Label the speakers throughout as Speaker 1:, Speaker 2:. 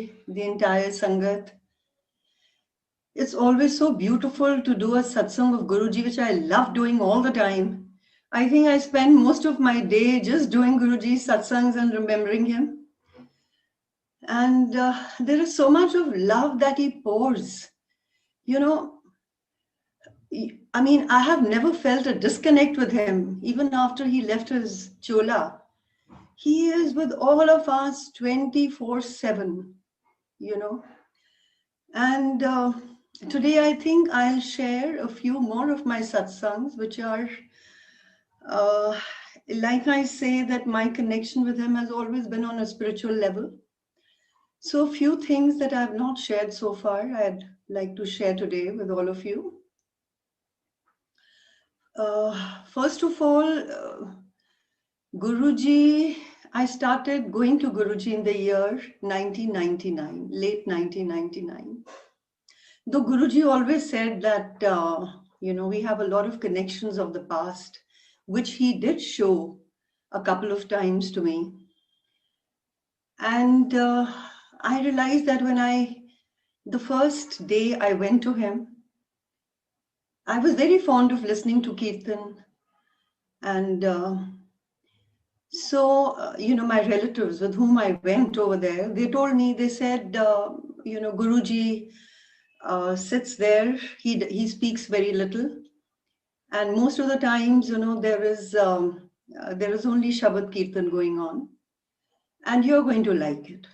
Speaker 1: Guruji, the entire Sangat. It's always so beautiful to do a satsang of Guruji, which I love doing all the time. I think I spend most of my day just doing Guruji's satsangs and remembering him. And there is so much of love that he pours. You know, I mean, I have never felt a disconnect with him, even after he left his chola. He is with all of us 24/7, you know. And today I think I'll share a few more of my satsangs, which are, like I say, that my connection with him has always been on a spiritual level. So a few things that I have not shared so far, I'd like to share today with all of you. First of all, Guruji, I started going to Guruji in the year 1999, late 1999. Though Guruji always said that, we have a lot of connections of the past, which he did show a couple of times to me. And I realized that the first day I went to him, I was very fond of listening to Kirtan. And my relatives with whom I went over there, they told me, they said, Guruji sits there, he speaks very little. And most of the times, there is only Shabad Kirtan going on. And you're going to like it.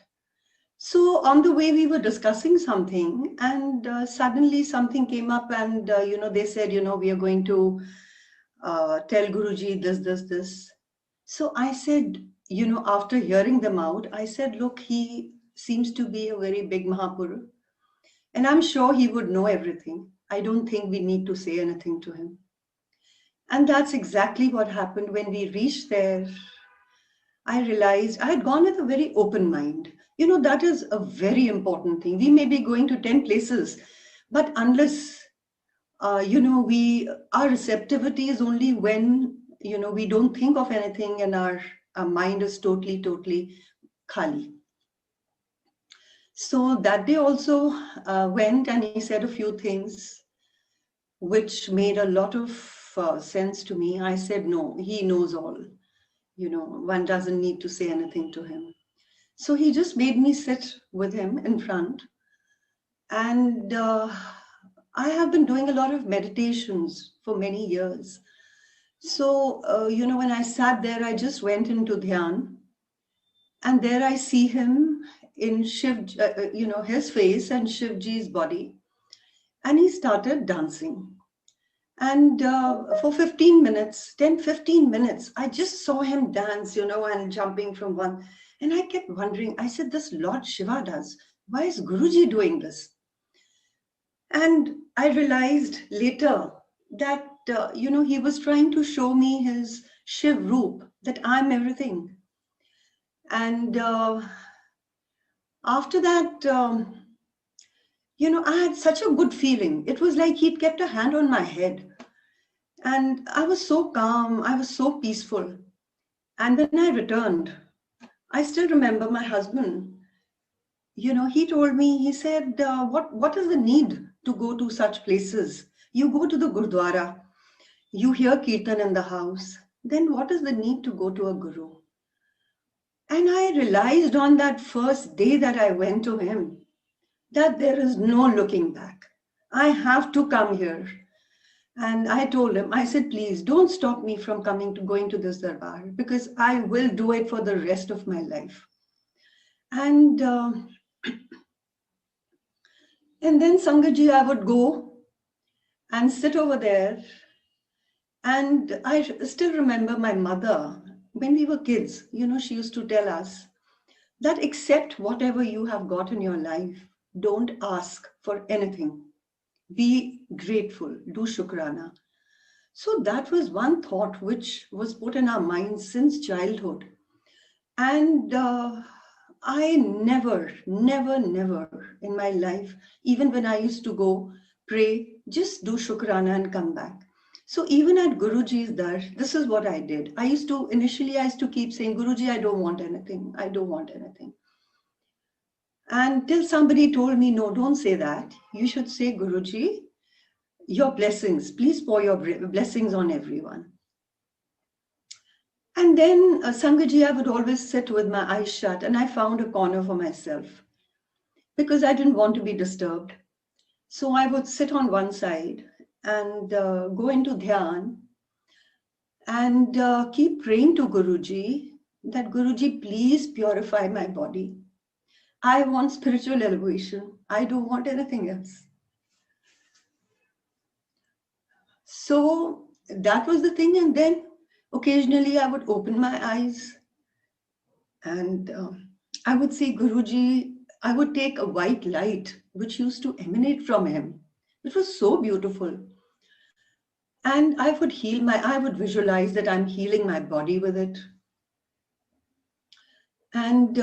Speaker 1: So on the way, we were discussing something, and suddenly something came up, and they said, we are going to tell Guruji this. So I said, after hearing them out, I said, look, he seems to be a very big Mahapurusha, and I'm sure he would know everything. I don't think we need to say anything to him. And that's exactly what happened. When we reached there, I realized I had gone with a very open mind. That is a very important thing. We may be going to 10 places, but unless, our receptivity is only when, we don't think of anything and our mind is totally khali. So that day also went, and he said a few things which made a lot of sense to me. I said, no, he knows all. One doesn't need to say anything to him. So he just made me sit with him in front. And I have been doing a lot of meditations for many years. So, when I sat there, I just went into Dhyan. And there I see him in Shiv, his face and Shivji's body. And he started dancing. And for 15 minutes, I just saw him dance, and jumping from one. And I kept wondering, I said, this Lord Shiva does. Why is Guruji doing this? And I realized later that, he was trying to show me his Shiv Roop, that I'm everything. And after that, I had such a good feeling. It was like he'd kept a hand on my head. And I was so calm, I was so peaceful. And when I returned, I still remember my husband, he told me, he said, what is the need to go to such places? You go to the Gurdwara, you hear Kirtan in the house, then what is the need to go to a Guru? And I realized on that first day that I went to him, that there is no looking back. I have to come here. And I told him, I said, please don't stop me from going to this darbar, because I will do it for the rest of my life. And then Sangatji, I would go and sit over there. And I still remember my mother, when we were kids, she used to tell us that accept whatever you have got in your life. Don't ask for anything. Be grateful, do shukrana. So that was one thought which was put in our minds since childhood. And I never in my life, even when I used to go pray, just do shukrana and come back. So even at Guruji's dar, this is what I did. Initially I used to keep saying, Guruji, I don't want anything. And till somebody told me, no, don't say that. You should say, Guruji, your blessings, please pour your blessings on everyone. And then, Sangatji, I would always sit with my eyes shut, and I found a corner for myself because I didn't want to be disturbed. So I would sit on one side and go into dhyan and keep praying to Guruji that Guruji, please purify my body. I want spiritual elevation. I don't want anything else. So that was the thing. And then occasionally I would open my eyes and I would say, Guruji, I would take a white light which used to emanate from him. It was so beautiful. And I would visualize that I'm healing my body with it. And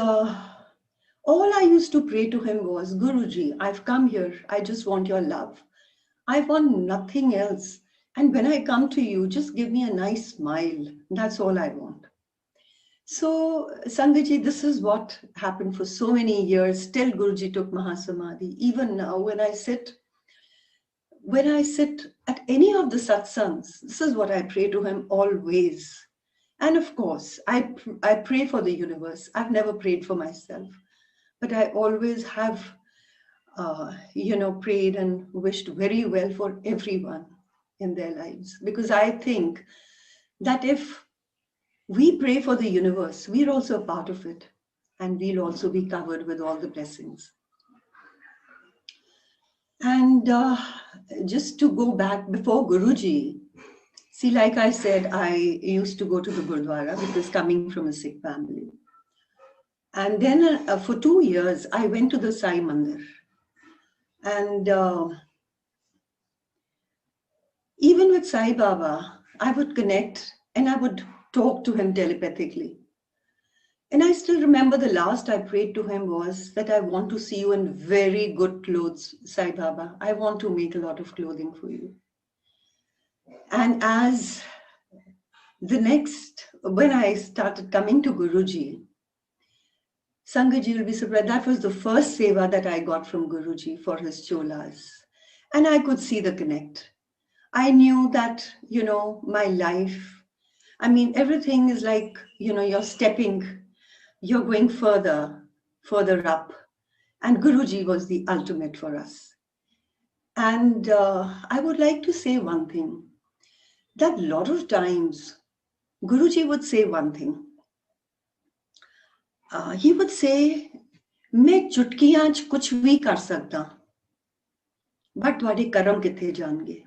Speaker 1: all I used to pray to him was, Guruji, I've come here. I just want your love. I want nothing else. And when I come to you, just give me a nice smile. That's all I want. So, Sangatji, this is what happened for so many years till Guruji took Mahasamadhi. Even now, when I sit at any of the satsangs, this is what I pray to him always. And of course, I pray for the universe. I've never prayed for myself, but I always have, prayed and wished very well for everyone in their lives. Because I think that if we pray for the universe, we're also a part of it, and we'll also be covered with all the blessings. And just to go back before Guruji, see, like I said, I used to go to the Gurdwara because coming from a Sikh family. And then for 2 years, I went to the Sai Mandir. And even with Sai Baba, I would connect and I would talk to him telepathically. And I still remember the last I prayed to him was that I want to see you in very good clothes, Sai Baba. I want to make a lot of clothing for you. And as when I started coming to Guruji, Sangatji will be surprised, that was the first seva that I got from Guruji for his cholas. And I could see the connect. I knew that, my life, everything is like, you're going further up. And Guruji was the ultimate for us. And I would like to say one thing, that a lot of times Guruji would say one thing. He would say, मैं चुटकियां च कुछ भी कर सकता, but तुहाडे कर्म किथे जाणगे.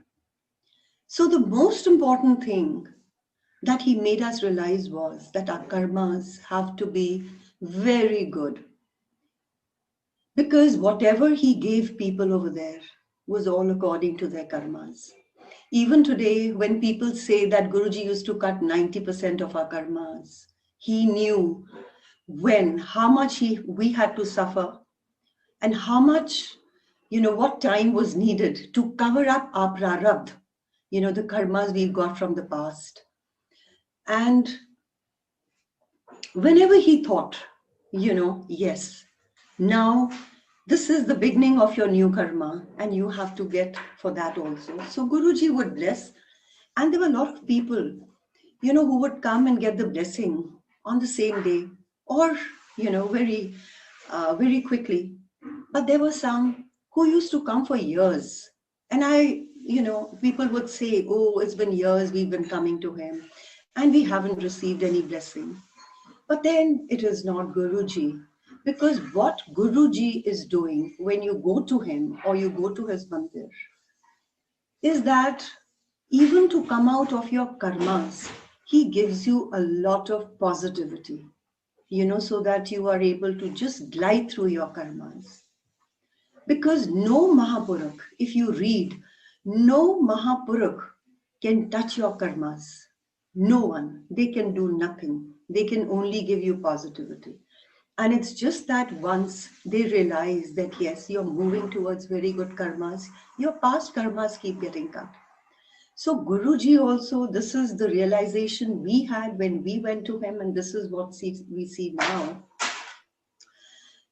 Speaker 1: So the most important thing that he made us realize was that our karmas have to be very good. Because whatever he gave people over there was all according to their karmas. Even today, when people say that Guruji used to cut 90% of our karmas, he knew how much we had to suffer and how much, what time was needed to cover up our prarabdha, the karmas we've got from the past. And whenever he thought, yes, now this is the beginning of your new karma and you have to get for that also. So Guruji would bless, and there were a lot of people, who would come and get the blessing on the same day or, very, very quickly. But there were some who used to come for years. And people would say, oh, it's been years we've been coming to him and we haven't received any blessing. But then it is not Guruji. Because what Guruji is doing when you go to him or you go to his mandir is that even to come out of your karmas, he gives you a lot of positivity, so that you are able to just glide through your karmas. Because no Mahapurakh, if you read, no Mahapurakh can touch your karmas. No one. They can do nothing. They can only give you positivity. And it's just that once they realize that, yes, you're moving towards very good karmas, your past karmas keep getting cut. So Guruji also, this is the realization we had when we went to him, and this is what we see now.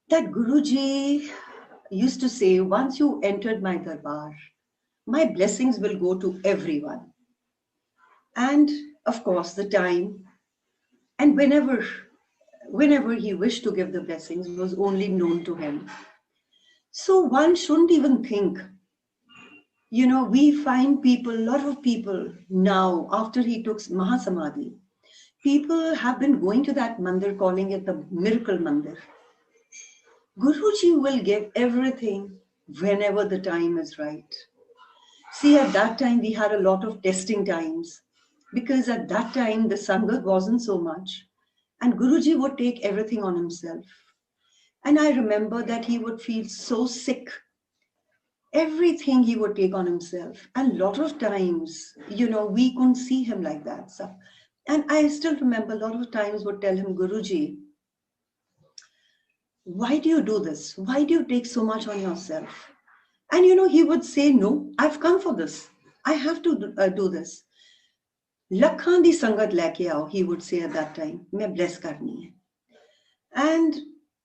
Speaker 1: that Guruji used to say, once you entered my darbar, my blessings will go to everyone. And of course, the time and whenever he wished to give the blessings was only known to him. So one shouldn't even think. We find people, a lot of people now, after he took Mahasamadhi, people have been going to that mandir, calling it the miracle mandir. Guruji will give everything whenever the time is right. See, at that time, we had a lot of testing times because at that time, the Sangat wasn't so much. And Guruji would take everything on himself. And I remember that he would feel so sick. Everything he would take on himself. And a lot of times, we couldn't see him like that. So, and I still remember a lot of times would tell him, Guruji, why do you do this? Why do you take so much on yourself? And he would say, no, I've come for this. I have to do this. Lakhan di sangat leke aao, he would say at that time, मैं bless करनी है. And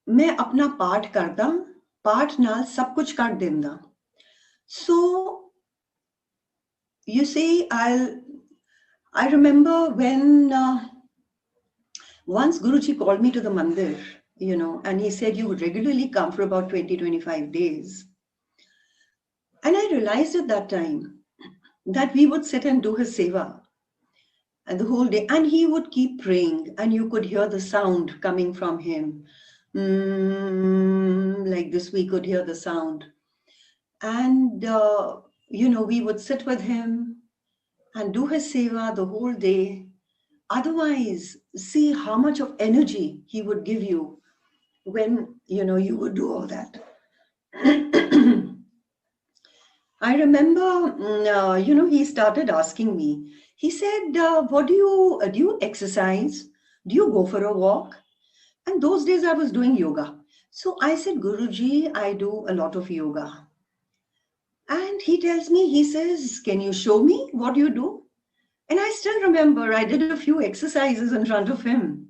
Speaker 1: मैं अपना पाठ करदा, पाठ नाल सब कुछ कर देंदा. So, you see, I remember when once Guruji called me to the mandir, and he said, you would regularly come for about 20-25 days. And I realized at that time that we would sit and do his seva and the whole day, and he would keep praying, and you could hear the sound coming from him. Like this, we could hear the sound. And, we would sit with him and do his seva the whole day. Otherwise, see how much of energy he would give you when, you would do all that. I remember, he started asking me. He said, what do you exercise? Do you go for a walk? And those days I was doing yoga. So I said, Guruji, I do a lot of yoga. And he tells me, he says, can you show me what you do? And I still remember I did a few exercises in front of him.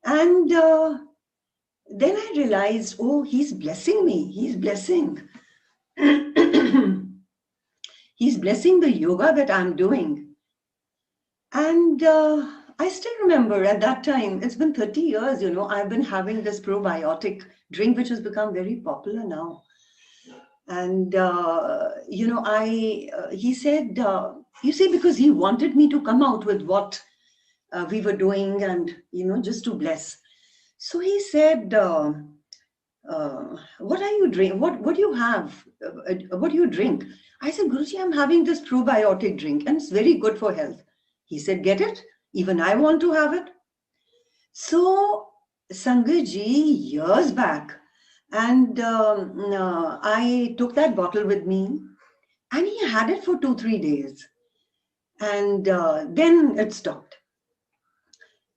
Speaker 1: And then I realized, oh, he's blessing me. He's blessing. He's blessing the yoga that I'm doing. And I still remember at that time, it's been 30 years, I've been having this probiotic drink, which has become very popular now. And, he said, you see, because he wanted me to come out with what we were doing and, just to bless. So he said, what are you drink? What do you have? What do you drink? I said, Guruji, I'm having this probiotic drink and it's very good for health. He said, get it? Even I want to have it. So, Sangat ji, years back, and I took that bottle with me and he had it for 2-3 days. And then it stopped.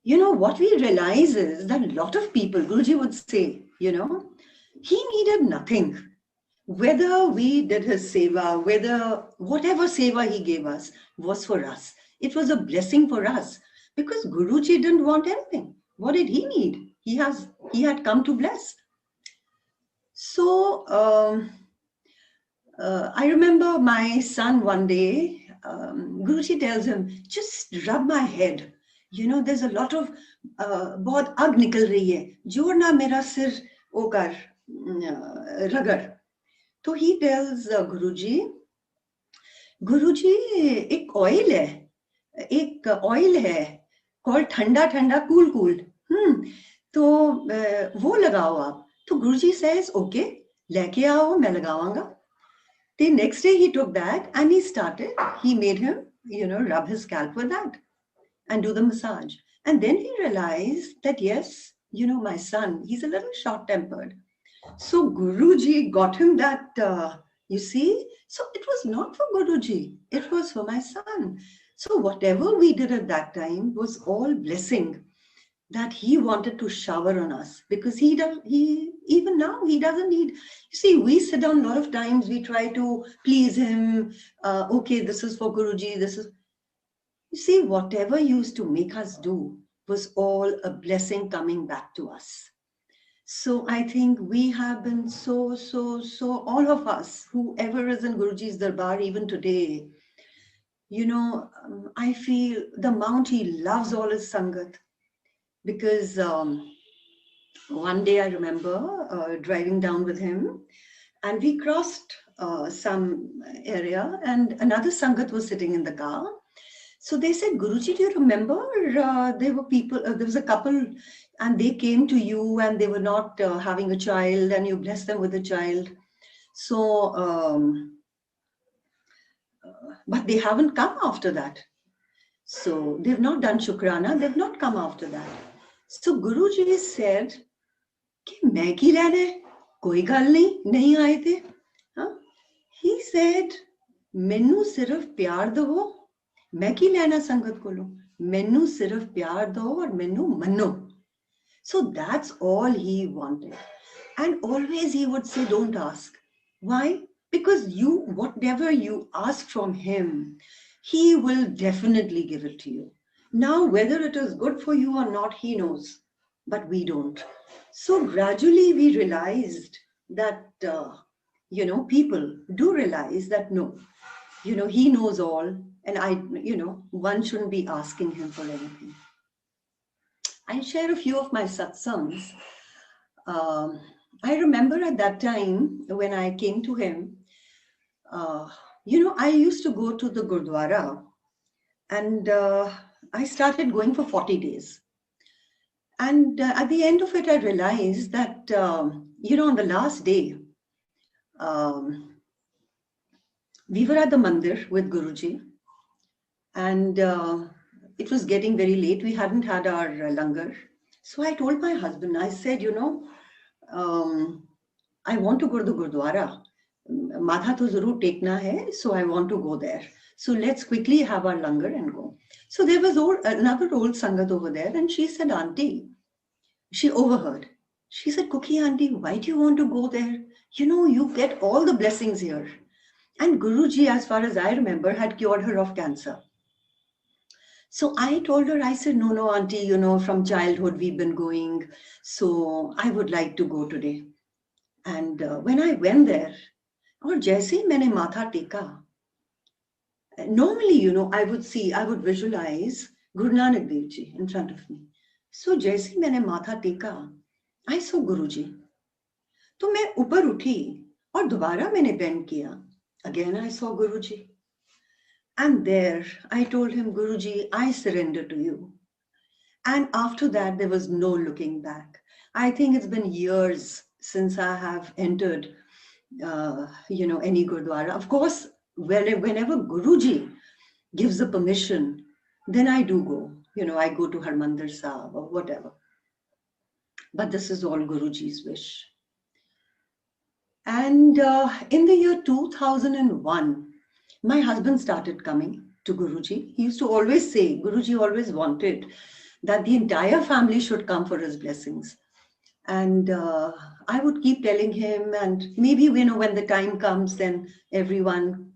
Speaker 1: What we realize is that a lot of people, Guruji would say, he needed nothing. Whether we did his seva, whatever seva he gave us was for us. It was a blessing for us because Guruji didn't want anything. What did he need? He had come to bless. So I remember my son one day, Guruji tells him, just rub my head. There's a lot of बहुत आग निकल रही है, जोर ना मेरा सिर ओकर रगड़. So he tells Guruji, एक ऑयल है, एक ऑयल है called ठंडा ठंडा cool. तो वो लगाओ आप. तो Guruji says, okay, लेके आओ, मैं लगावांगा. The next day he took that and he made him, rub his scalp with that and do the massage. And then he realized that, yes, my son, he's a little short-tempered. So Guruji got him that, you see. So it was not for Guruji, it was for my son. So whatever we did at that time was all blessing that he wanted to shower on us, because even now he doesn't need. You see, we sit down a lot of times, we try to please him. Okay, this is for Guruji, this is. You see, whatever used to make us do was all a blessing coming back to us. So I think we have been so, all of us, whoever is in Guruji's Darbar, even today, I feel the amount he loves all his Sangat. Because one day I remember driving down with him, and we crossed some area, and another Sangat was sitting in the car. So they said, Guruji, do you remember there were people, there was a couple, and they came to you and they were not having a child, and you blessed them with a child. So, but they haven't come after that. So they've not done Shukrana, they've not come after that. So Guruji said, कि मैं की लेना है, कोई गल नहीं आए थे. He said, मैनू सिर्फ प्यार दो, मैं की लेना संगत कोलों, मैनू सिर्फ प्यार दो और मैनू मनो. So that's all he wanted. And always he would say, don't ask. Why? Because whatever you ask from him, he will definitely give it to you. Now, whether it is good for you or not, he knows, but we don't. So gradually we realized that, people do realize that no, he knows all, and one shouldn't be asking him for anything. I share a few of my satsangs. I remember at that time when I came to him, I used to go to the Gurdwara, and I started going for 40 days. And at the end of it, I realized that, on the last day, we were at the mandir with Guruji, and it was getting very late. We hadn't had our langar. So I told my husband, I said, I want to go to the Gurdwara. Madha to zarur tekna hai, so I want to go there. So let's quickly have our langar and go. So there was another old Sangat over there, and she said, Auntie, she overheard. She said, Cookie Auntie, why do you want to go there? You get all the blessings here. And Guruji, as far as I remember, had cured her of cancer. So I told her, I said, no, Auntie, from childhood we've been going. So I would like to go today. And when I went there, और जैसे ही मैंने माथा टेका, normally, I would visualize Guru Nanak Dev Ji in front of me. So जैसे ही मैंने माथा टेका, I saw Guruji. तो मैं ऊपर उठी और दोबारा मैंने bend किया. Again I saw Guruji. And there I told him, Guruji, I surrender to you. And after that, there was no looking back. I think it's been years since I have entered any Gurdwara. Of course, whenever Guruji gives the permission, then I do go. I go to Harmandir Sahib or whatever. But this is all Guruji's wish. And in the year 2001, my husband started coming to Guruji. He used to always say, Guruji always wanted that the entire family should come for his blessings. And I would keep telling him, and maybe, when the time comes, then everyone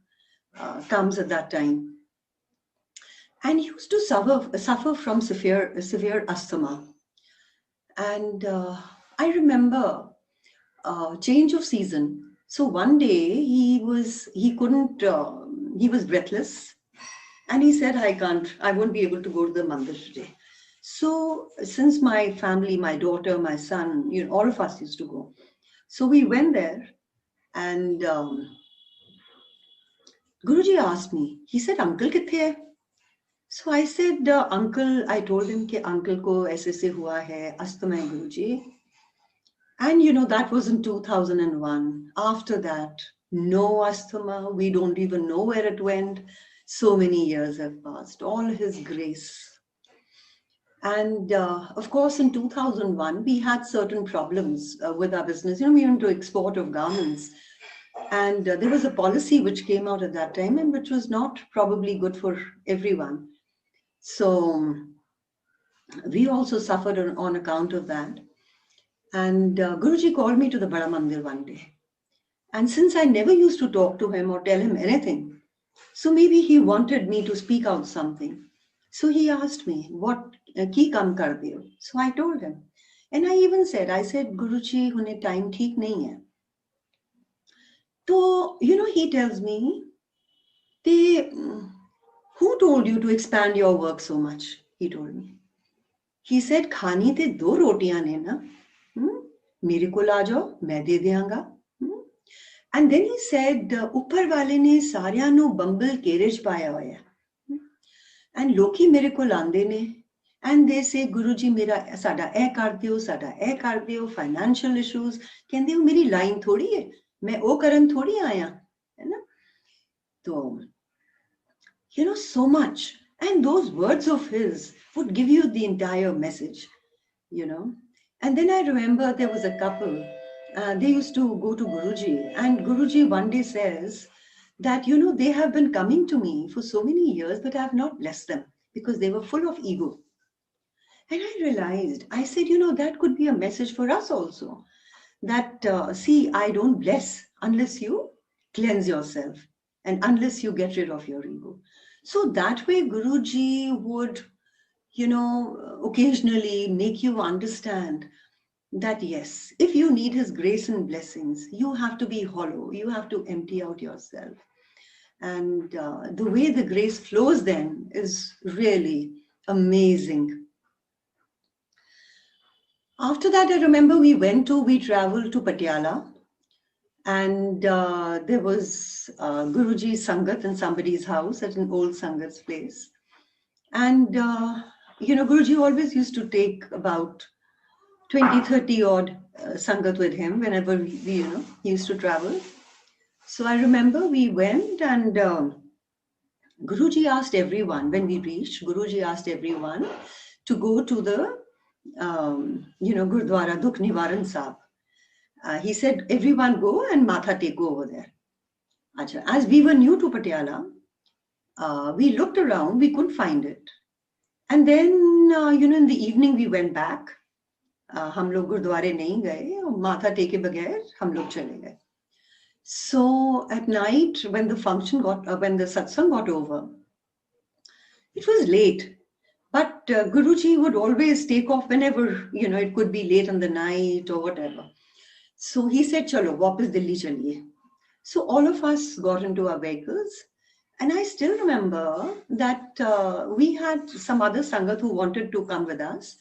Speaker 1: comes at that time. And he used to suffer from severe asthma. And I remember change of season. So one day he was breathless, and he said, I won't be able to go to the mandir today. So since my family, my daughter, my son, all of us used to go. So we went there, and Guruji asked me, he said, Uncle kithe hai? So I said, Uncle, I told him कि uncle को ऐसे से हुआ है, asthma है Guruji. And that was in 2001. After that, no asthma. We don't even know where it went. So many years have passed. All his grace. And of course, in 2001, we had certain problems with our business. We went to export of garments. And there was a policy which came out at that time, and which was not probably good for everyone. So we also suffered on account of that. And Guruji called me to the Bada Mandir one day. And since I never used to talk to him or tell him anything, so maybe he wanted me to speak out something. So he asked me, what ki kam kar diyo? So I told him. And I even said, Guruji, hune time theek nahi hai. So, he tells me, they, who told you to expand your work so much? He told me. He said, खानी ते 2 रोटियां ने ना, मेरे को ला जाओ, मैं दे देंगा. And then he said, ऊपर वाले ने सारियां नु बंबल केरेज पाया होया. And लोकी मेरे को लांदे ने. And they say, Guruji, मेरा साडा ए कर दियो, साडा ए कर दियो, financial issues. कहंदे हो मेरी लाइन थोड़ी है, मैं ओ करन थोड़ी आया, है ना? तो, so much. And those words of his would give you the entire message, And then I remember there was a couple, they used to go to Guruji, and Guruji one day says that, they have been coming to me for so many years, but I have not blessed them because they were full of ego. And I realized, I said, that could be a message for us also. That, see, I don't bless unless you cleanse yourself and unless you get rid of your ego. So that way, Guruji would, occasionally make you understand that, yes, if you need his grace and blessings, you have to be hollow. You have to empty out yourself. And the way the grace flows then is really amazing. After that, I remember we traveled to Patiala, and there was Guruji's Sangat in somebody's house at an old Sangat's place. And, Guruji always used to take about 20, 30 odd Sangat with him whenever he used to travel. So I remember we went, and Guruji asked everyone, when we reached, Guruji asked everyone to go to the Gurdwara Dukh Nivaran Sahib. He said, everyone go and Matha take over there. Achha, as we were new to Patiala, we looked around, we couldn't find it. And then, in the evening we went back. हम लोग गुरुद्वारे नहीं गए, माथा टेके बगैर हम लोग चले गए. So at night, when the satsang got over, it was late. But Guruji would always take off whenever, it could be late in the night or whatever. So he said, chalo, wapas Delhi chaliye. So all of us got into our vehicles. And I still remember that we had some other Sangat who wanted to come with us.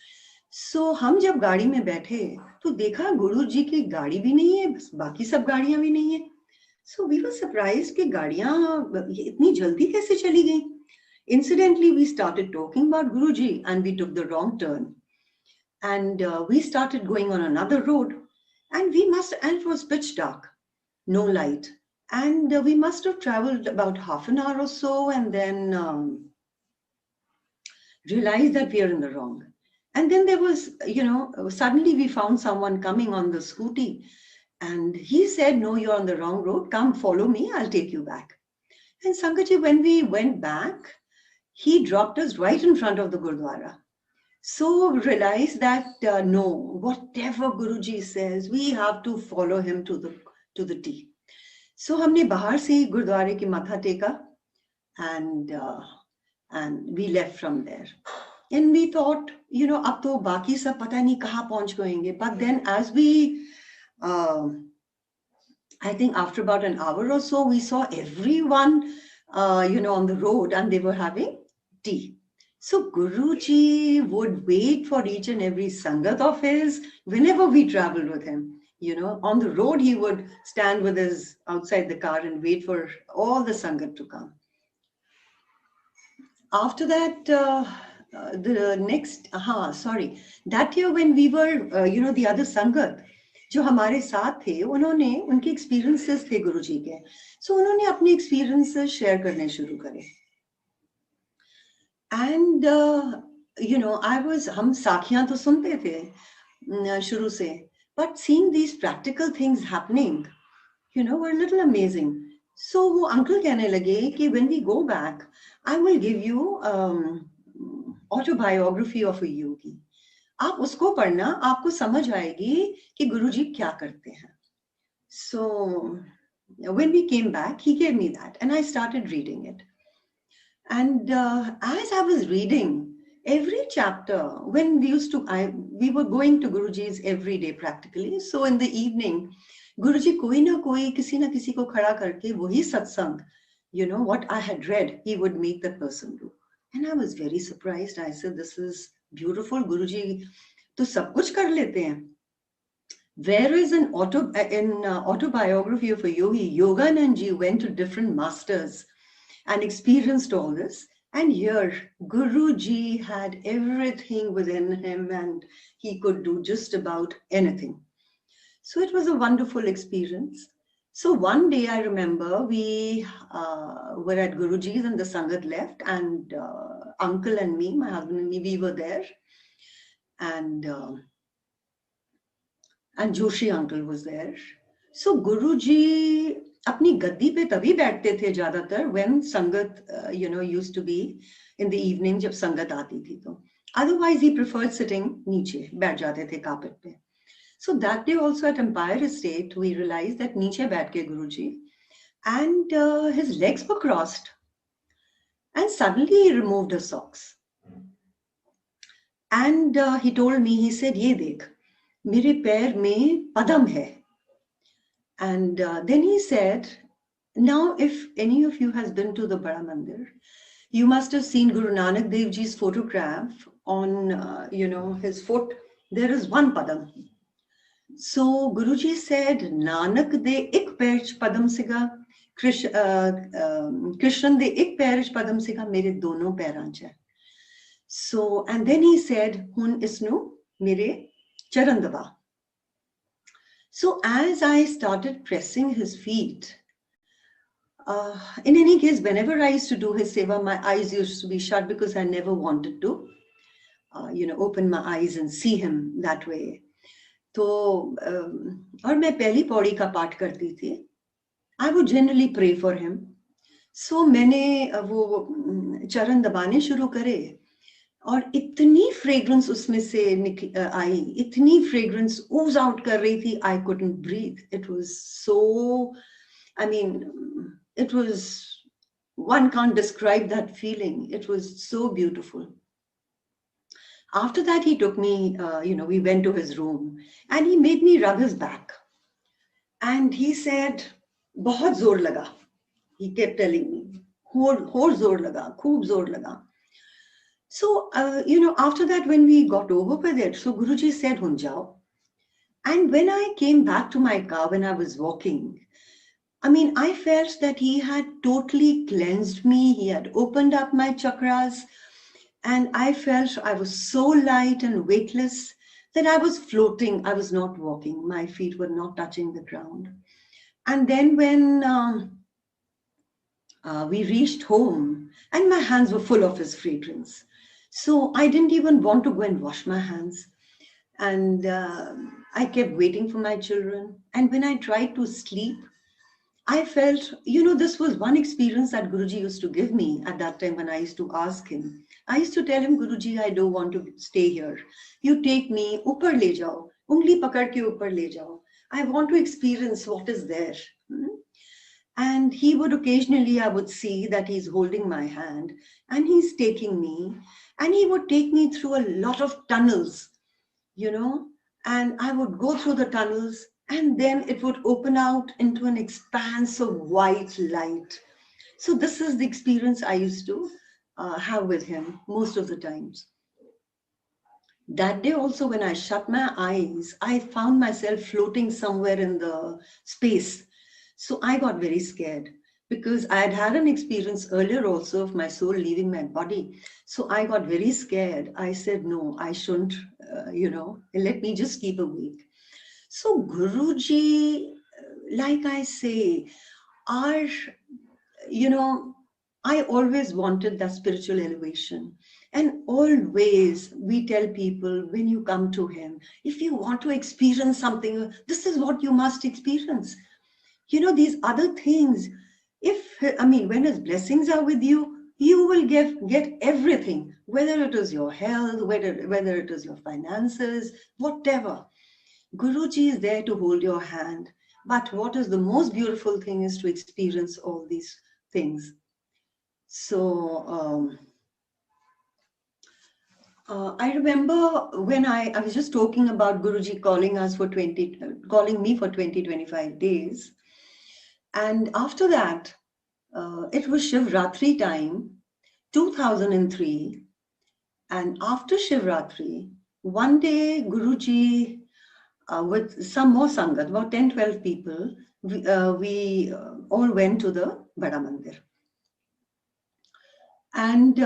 Speaker 1: So हम जब गाड़ी में बैठे, तो देखा गुरुजी की गाड़ी भी नहीं है, बाकी सब गाड़ियां भी नहीं है. So we were surprised कि गाड़ियां इतनी जल्दी कैसे चली गई. Incidentally, we started talking about Guruji and we took the wrong turn. And we started going on another road, and it was pitch dark, no light. And we must have traveled about half an hour or so, and then realized that we are in the wrong. And then there was, suddenly we found someone coming on the scooty, and he said, no, you're on the wrong road. Come, follow me. I'll take you back. And Sangatji, when we went back, he dropped us right in front of the Gurdwara. So realized that, no, whatever Guruji says, we have to follow him to the T. So हमने बाहर से ही गुरुद्वारे की माथा टेका, and we left from there. And we thought, अब तो बाकी सब पता नहीं कहाँ पहुँच गएंगे. But then as we, I think after about an hour or so, we saw everyone, on the road, and they were having tea. So Guruji would wait for each and every Sangat of his whenever we traveled with him. On the road, he would stand with his outside the car and wait for all the Sangat to come. After that, that year when we were, the other Sangat, जो हमारे साथ थे, उनके experiences थे गुरुजी के. So उन्होंने अपने experiences share करने शुरू करे. And, हम साखियां तो सुनते थे शुरू से, but seeing these practical things happening, were a little amazing. So वो uncle कहने लगे कि when we go back, I will give you autobiography of a yogi. आप उसको पढ़ना, आपको समझ आएगी कि गुरुजी क्या करते हैं. So when we came back, he gave me that, and I started reading it. And as I was reading, every chapter, when we were going to Guruji's every day practically. So in the evening, Guruji koi na kisi ko khada karke wahi satsang, what I had read, he would make that person do. And I was very surprised. I said, this is beautiful. Guruji to sab kuch kar lete hain. Whereas in autobiography of a yogi, Yoganand ji went to different masters and experienced all this. And here, Guruji had everything within him and he could do just about anything. So it was a wonderful experience. So one day I remember we were at Guruji's and the Sangat left, and uncle and me, my husband and me, we were there. And Joshi uncle was there. So Guruji अपनी गद्दी पे तभी बैठते थे ज्यादातर when Sangat used to be in the evening जब संगत आती थी तो. Otherwise he preferred sitting नीचे, बैठ जाते थे carpet पे. So that day also at Empire Estate we realized that नीचे बैठ के Guruji and his legs were crossed and suddenly he removed his socks. And he told me, he said, ये देख मेरे पैर में पदम है. And then he said, now if any of you has been to the Bada Mandir, you must have seen Guru Nanak Dev Ji's photograph on, his foot. There is one padam. So Guruji said, Nanak de ik pair padam siga, Krishnan de ik pair padam siga, mere dono pairan cha. So, and then he said, Hun isnu mere charan daba. So as I started pressing his feet, in any case, whenever I used to do his seva, my eyes used to be shut because I never wanted to, open my eyes and see him that way. So, और मैं पहली पौड़ी का पाठ करती थी. I would generally pray for him. So मैंने वो चरण दबाने शुरू करे. और इतनी फ्रेग्रेंस उसमें से आई, इतनी फ्रेग्रेंस ooze out कर रही थी, I couldn't breathe. It was so, it was, one can't describe that feeling. It was so beautiful. After that, he took me, we went to his room and he made me rub his back. And he said, बहुत जोर लगा. He kept telling me, और जोर लगा, खूब जोर लगा. So, after that, when we got over with it, so Guruji said, Hun jao. And when I came back to my car, when I was walking, I felt that he had totally cleansed me. He had opened up my chakras. And I felt I was so light and weightless that I was floating. I was not walking. My feet were not touching the ground. And then when we reached home, and my hands were full of his fragrance. So I didn't even want to go and wash my hands. And I kept waiting for my children. And when I tried to sleep, I felt, this was one experience that Guruji used to give me at that time when I used to ask him. I used to tell him, Guruji, I don't want to stay here. You take me, upar le jao, ungli pakad ke upar le jao. I want to experience what is there. And he would occasionally, I would see that he's holding my hand and he's taking me, and he would take me through a lot of tunnels, and I would go through the tunnels and then it would open out into an expanse of white light. So this is the experience I used to have with him most of the times. That day also, when I shut my eyes, I found myself floating somewhere in the space. So I got very scared because I had had an experience earlier also of my soul leaving my body. So I got very scared. I said, no, I shouldn't, let me just keep awake. So Guruji, like I say, I always wanted that spiritual elevation. And always we tell people, when you come to him, if you want to experience something, this is what you must experience. These other things, when his blessings are with you, you will get everything, whether it is your health, whether it is your finances, whatever. Guruji is there to hold your hand. But what is the most beautiful thing is to experience all these things. So, I remember when I was just talking about Guruji calling us for calling me for 20-25 days. And after that, it was Shivratri time, 2003. And after Shivratri, one day Guruji, with some more Sangat, about 10-12 people, we all went to the Bada Mandir. And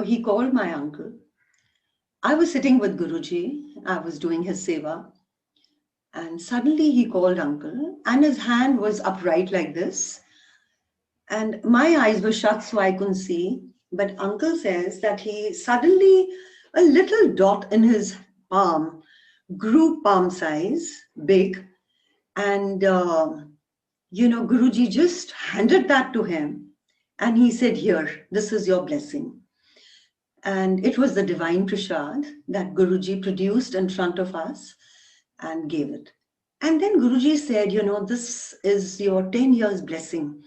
Speaker 1: he called my uncle. I was sitting with Guruji. I was doing his seva. And suddenly he called uncle and his hand was upright like this. And my eyes were shut so I couldn't see. But uncle says that he suddenly, a little dot in his palm grew palm size, big. And, Guruji just handed that to him. And he said, here, this is your blessing. And it was the divine prasad that Guruji produced in front of us and gave it. And then Guruji said, this is your 10 years blessing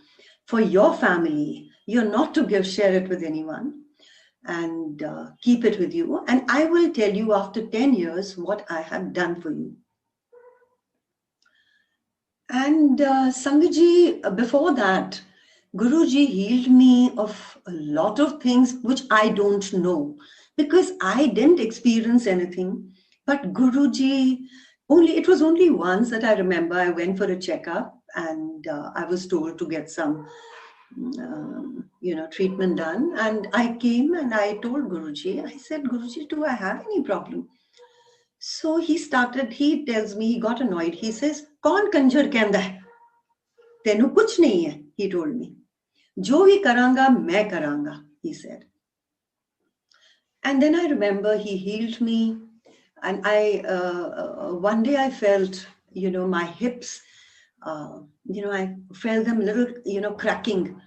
Speaker 1: for your family. You're not to share it with anyone, and keep it with you. And I will tell you after 10 years what I have done for you. And Sangatji, before that, Guruji healed me of a lot of things which I don't know, because I didn't experience anything. But Guruji, it was only once that I remember I went for a checkup and I was told to get some, treatment done. And I came and I told Guruji, I said, Guruji, do I have any problem? So he tells me, he got annoyed. He says, Kaun kanjar kehanda hai? Tenu kuch nahi hai, he told me. Jo bhi karanga, main karanga, he said. And then I remember he healed me. And one day I felt, my hips, I felt them little, cracking.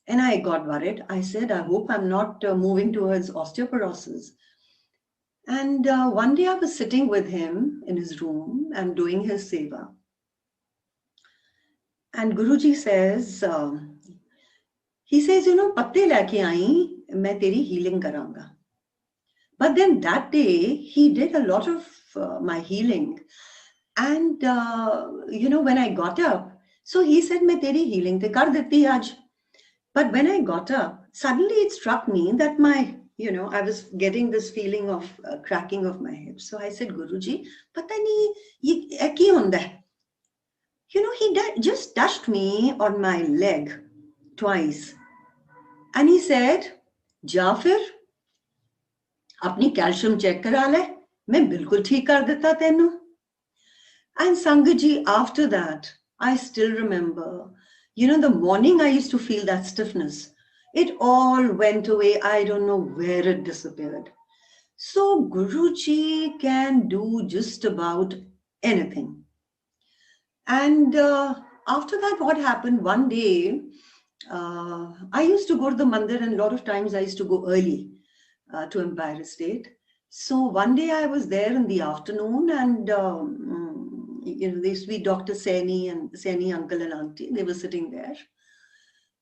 Speaker 1: And I got worried. I said, I hope I'm not moving towards osteoporosis. And one day I was sitting with him in his room and doing his seva. And Guruji says, he says, patte leke aayi, main teri healing karanga. But then that day, he did a lot of my healing. And, when I got up, so he said, main teri healing te kar deti aaj. But when I got up, suddenly it struck me that I was getting this feeling of cracking of my hips. So I said, Guruji, pata nahi, ye ki honda hai? He just touched me on my leg twice. And he said, Ja fir, apni calcium check kara le, main bilkul theek kar deta tenu. And Sangatji, after that, I still remember, the morning I used to feel that stiffness. It all went away. I don't know where it disappeared. So Guruji can do just about anything. And after that, what happened? One day, I used to go to the mandir, and a lot of times I used to go early to Empire Estate. So one day I was there in the afternoon, and there used to be Dr. Saini and Saini uncle and auntie. They were sitting there.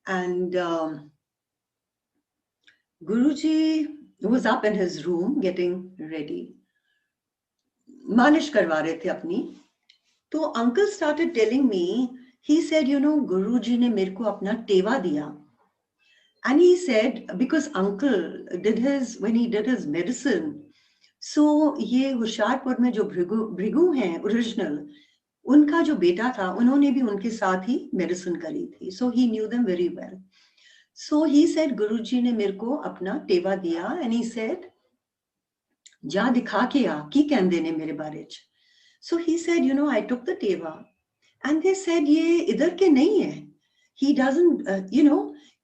Speaker 1: And Guruji was up in his room getting ready. Malish karwa rahe the apni. So uncle started telling me, he said, Guruji ne mere ko apna teva diya. And he said, because uncle when he did his medicine, so ye Hoshiarpur mein jo Bhrigu hain, original, unka jo beta tha, unhone bhi unke saath hi medicine kari thi. So he knew them very well. So he said, Guruji ne mere ko apna teva diya, and he said, Ja dikha ke aa, ki kende ne mere bare ch. So he said, I took the teva, and they said, ye idhar ke nahi hai. He doesn't,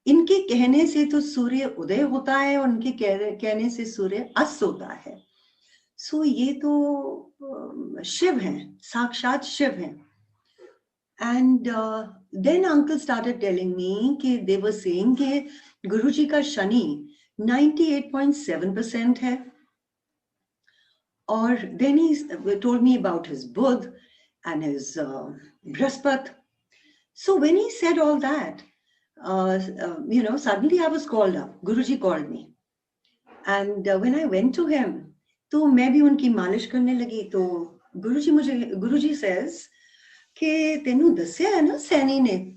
Speaker 1: इनके कहने से तो सूर्य उदय होता है और उनके कहने से सूर्य अस्त होता है. सो ये तो शिव हैं, साक्षात शिव हैं. And then uncle started telling me कि they were saying कि गुरुजी का शनि 98.7% है. Or then he told me about his Budh and his Brahspat. So when he said all that, suddenly I was called up. Guruji called me. And when I went to him, तो मैं भी उनकी मालिश करने लगी. तो गुरुजी says कि तेनू दस्या है ना सैनी ने,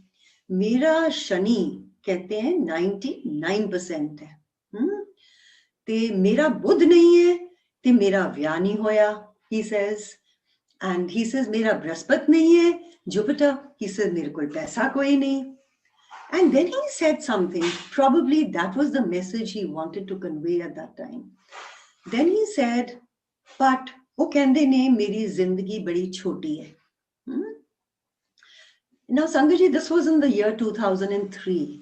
Speaker 1: मेरा शनि कहते हैं 99% है. ते मेरा बुध नहीं है, ते मेरा व्याह नहीं होया, he says. And he says मेरा बृहस्पति नहीं है, Jupiter. He says मेरे कोई पैसा कोई नहीं. And then he said something, probably that was the message he wanted to convey at that time. Then he said, but वो कहंदे ने मेरी जिंदगी बड़ी छोटी है. Now Sangat ji, this was in the year 2003.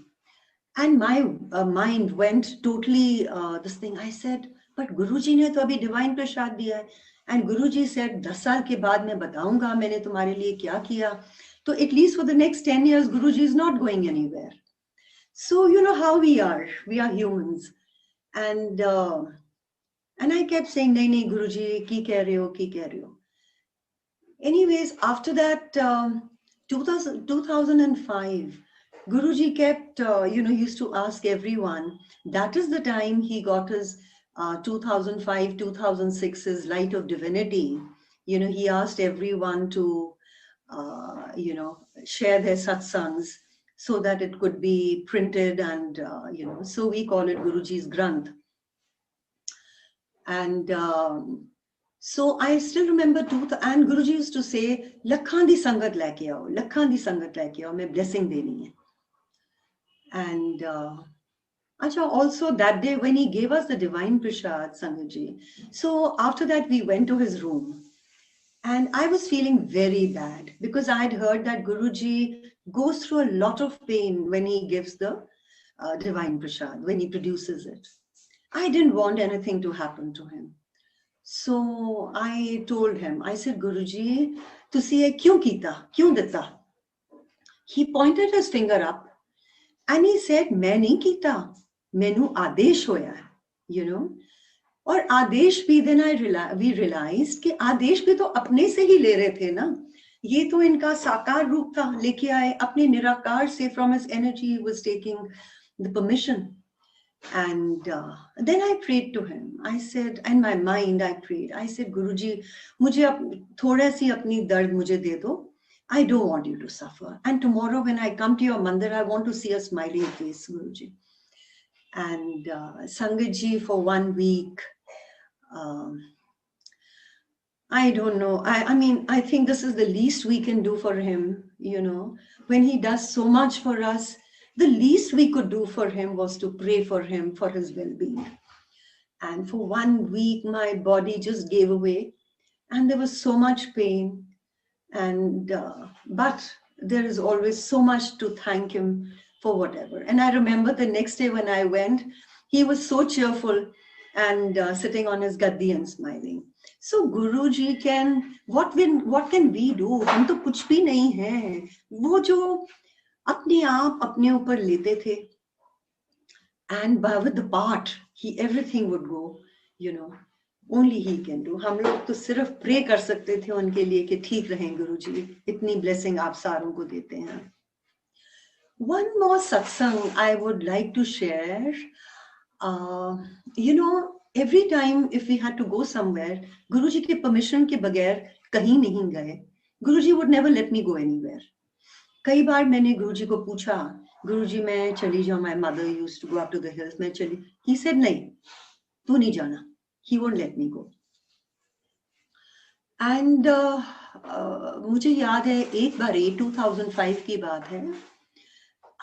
Speaker 1: And my mind went totally this thing. I said, but Guruji ने तो अभी divine प्रसाद दिया है. And Guruji said, 10 साल के बाद मैं बताऊंगा मैंने तुम्हारे लिए क्या किया. So at least for the next 10 years, Guruji is not going anywhere. So you know how we are humans. And I kept saying, nahi, Guruji, ki keh rahe ho. Anyways, after that, 2005, Guruji kept, used to ask everyone. That is the time he got his 2005, 2006's Light of Divinity. He asked everyone to, share their satsangs so that it could be printed and, so we call it Guruji's Granth. And so I still remember, and Guruji used to say, Lakhan di Sangat leke aao, Lakhan di Sangat leke aao, main blessing deni hai. And also that day when he gave us the divine prasad, Sangat ji, so after that we went to his room. And I was feeling very bad because I had heard that Guruji goes through a lot of pain when he gives the divine prasad, when he produces it. I didn't want anything to happen to him. So I told him, I said, Guruji, तुसी ये क्यों कीता? क्यों दिता? He pointed his finger up and he said, मैं नहीं कीता, मैनू आदेश होया, और आदेश भी then we realized कि आदेश भी तो अपने से ही ले रहे थे ना. ये तो इनका साकार रूप था, लेके आए अपने निराकार से. From his energy he was taking the permission. And then I prayed to him. I said, in my mind I prayed. I said, Guruji, मुझे थोड़ा सी अपनी दर्द मुझे दे दो. I don't want you to suffer. And tomorrow when I come to your mandir, I want to see a smiling face, Guruji. And Sangat ji, for 1 week, I don't know. I mean, I think this is the least we can do for him, When he does so much for us, the least we could do for him was to pray for him, for his well-being. And for 1 week, my body just gave away. And there was so much pain. And but there is always so much to thank him for whatever. And I remember the next day when I went, he was so cheerful and sitting on his gaddi and smiling. So Guruji what can we do? हम तो कुछ भी नहीं हैं. वो जो अपने आप अपने ऊपर लेते थे. And with the part, everything would go, only he can do. हम लोग तो सिर्फ pray कर सकते थे उनके लिए कि ठीक रहें गुरुजी, इतनी blessing आप सारों को देते हैं. One more satsang I would like to share. Every time if we had to go somewhere, Guruji के permission के बगैर कहीं नहीं गए. Guruji would never let me go anywhere. कई बार मैंने गुरुजी को पूछा, गुरुजी मैं चली जाऊं, my mother used to go up to the hills, मैं चली. He said नहीं, तू नहीं जाना. He won't let me go. And मुझे याद है एक बार 2005 की बात है,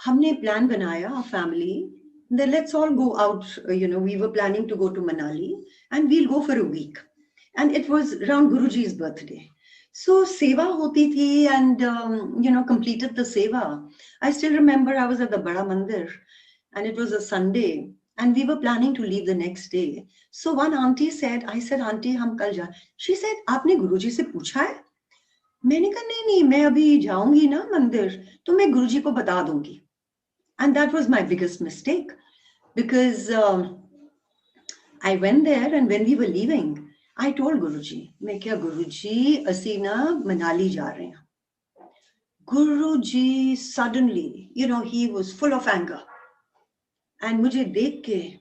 Speaker 1: हमने प्लान बनाया family that let's all go out. We were planning to go to Manali and we'll go for a week. And it was around Guruji's birthday. So seva hoti thi and completed the seva. I still remember I was at the Bada Mandir and it was a Sunday and we were planning to leave the next day. So one auntie said, I said, auntie hum kal ja. She said, आपने गुरुजी से पूछा है? मैंने कहा नहीं मैं अभी जाऊंगी ना मंदिर तो मैं गुरुजी को बता दूंगी. And that was my biggest mistake because I went there and when we were leaving, I told Guruji, मैं क्या गुरुजी असी ना मनाली जा रहे हैं. Guruji suddenly, he was full of anger. And मुझे देख के,